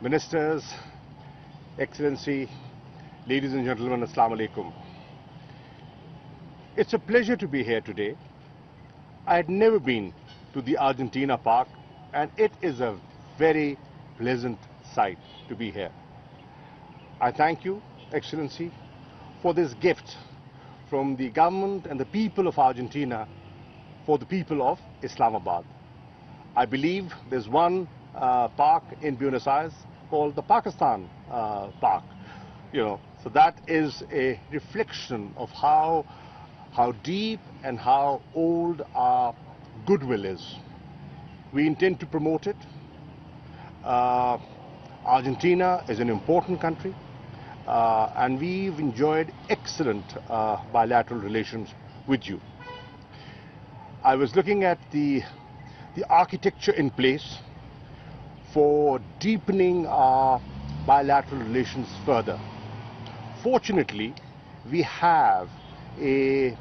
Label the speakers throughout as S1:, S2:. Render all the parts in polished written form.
S1: Ministers, Excellency, ladies and gentlemen, Assalamu alaikum. It's a pleasure to be here today. I had never been to the Argentina Park, and it is a very pleasant sight to be here. I thank you, Excellency, for this gift from the government and the people of Argentina for the people of Islamabad. I believe there's one park in Buenos Aires called the Pakistan Park. So that is a reflection of how deep and how old our goodwill is. We intend to promote it. Argentina is an important country, and we've enjoyed excellent bilateral relations with you. I was looking at the architecture in place for deepening our bilateral relations further. Fortunately, we have a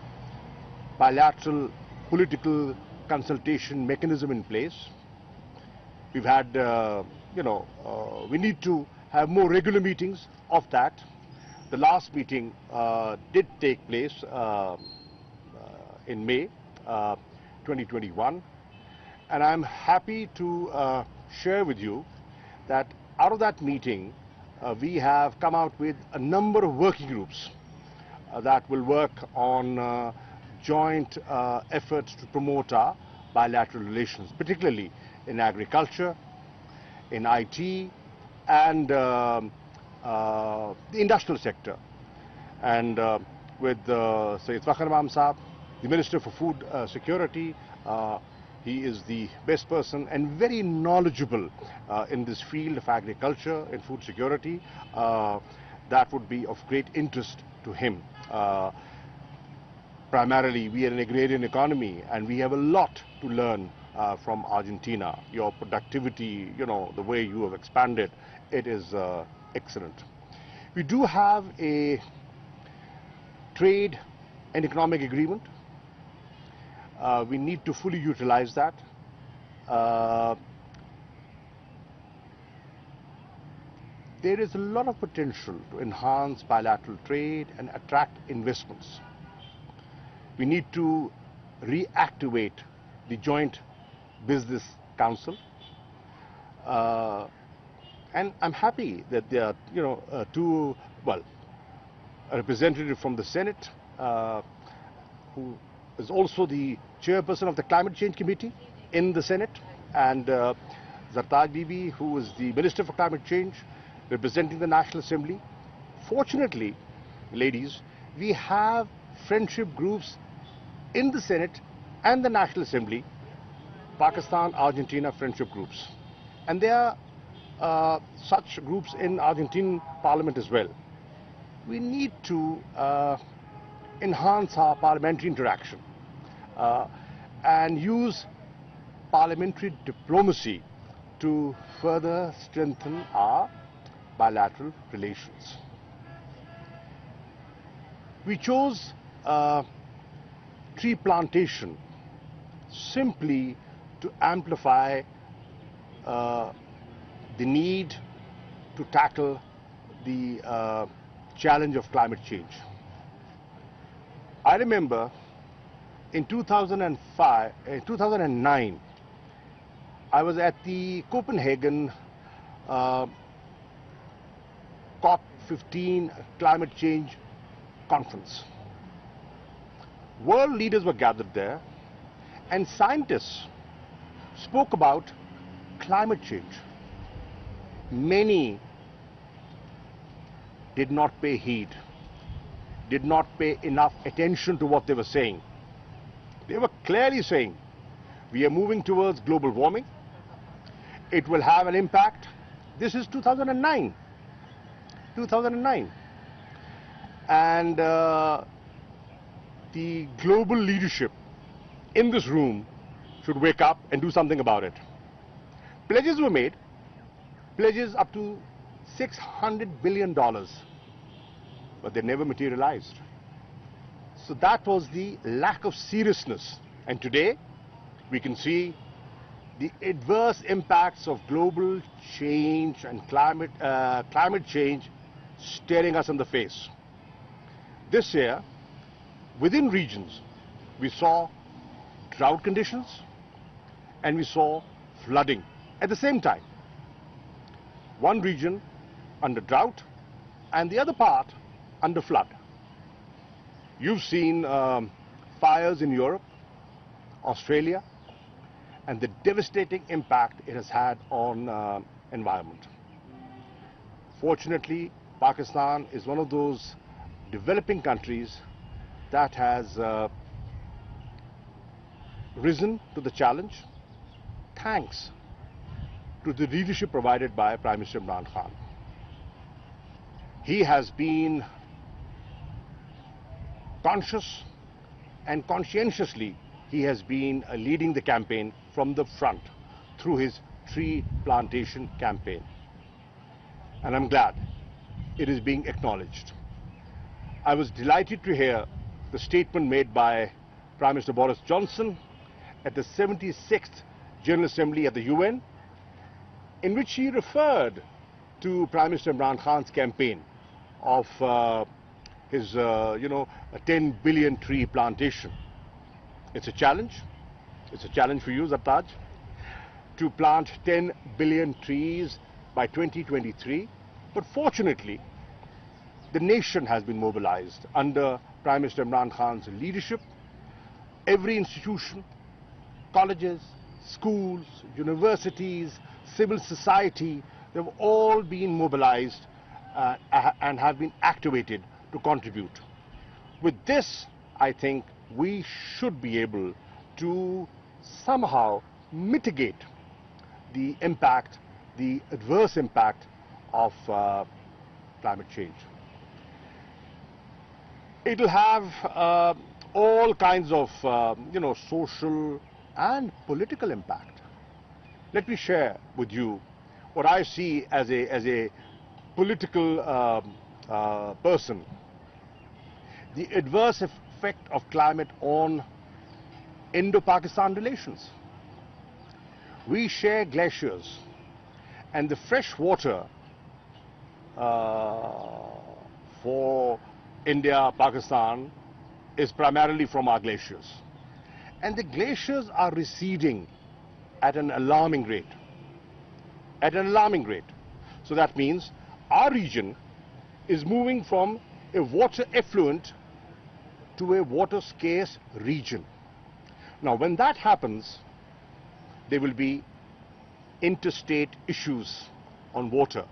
S1: bilateral political consultation mechanism in place. We've had, we need to have more regular meetings of that. The last meeting did take place in May 2021, and I'm happy to share with you that out of that meeting we have come out with a number of working groups that will work on joint efforts to promote our bilateral relations, particularly in agriculture, in IT, and the industrial sector. And with Sayyid Fakhr Imam Saab, the Minister for Food Security, he is the best person and very knowledgeable in this field of agriculture and food security. That would be of great interest to him. Primarily, we are an agrarian economy, and we have a lot to learn from Argentina. Your productivity, the way you have expanded, it is excellent. We do have a trade and economic agreement. We need to fully utilize that. There is a lot of potential to enhance bilateral trade and attract investments. We need to reactivate the Joint Business Council. And I'm happy that there are a representative from the Senate who is also the chairperson of the Climate Change Committee in the Senate, and Zartaj Bibi, who is the Minister for Climate Change, representing the National Assembly. Fortunately, ladies, we have friendship groups in the Senate and the National Assembly, Pakistan-Argentina friendship groups. And there are such groups in Argentine Parliament as well. We need to enhance our parliamentary interaction and use parliamentary diplomacy to further strengthen our bilateral relations. We chose tree plantation simply to amplify the need to tackle the challenge of climate change. I remember in 2009, I was at the Copenhagen COP15 climate change conference. World leaders were gathered there, and scientists spoke about climate change. Many did not pay heed, did not pay enough attention to what they were saying. They were clearly saying, we are moving towards global warming. It will have an impact. This is 2009. And the global leadership in this room should wake up and do something about it. Pledges were made, pledges up to $600 billion, but they never materialized. So that was the lack of seriousness. And today, we can see the adverse impacts of global change and climate change staring us in the face. This year, within regions, we saw drought conditions and we saw flooding at the same time. One region under drought and the other part under flood. You've seen fires in Europe, Australia, and the devastating impact it has had on environment. Fortunately, Pakistan is one of those developing countries that has risen to the challenge thanks to the leadership provided by Prime Minister Imran Khan. He has been conscious and conscientiously he has been leading the campaign from the front through his tree plantation campaign. And I'm glad it is being acknowledged. I was delighted to hear the statement made by Prime Minister Boris Johnson at the 76th General Assembly at the UN, in which he referred to Prime Minister Imran Khan's campaign of his, a 10 billion tree plantation. It's a challenge. It's a challenge for you, Zartaj, to plant 10 billion trees by 2023. But fortunately, the nation has been mobilized under Prime Minister Imran Khan's leadership. Every institution, colleges, schools, universities, civil society, they've all been mobilized and have been activated to contribute. With this, I think we should be able to somehow mitigate the impact, the adverse impact of climate change. It will have all kinds of, social and political impact. Let me share with you what I see as a political person. The adverse effect of climate on Indo-Pakistan relations. We share glaciers, and the fresh water for India, Pakistan is primarily from our glaciers. And the glaciers are receding at an alarming rate. At an alarming rate. So that means our region is moving from a water effluent to a water scarce region. Now, when that happens, there will be interstate issues on water.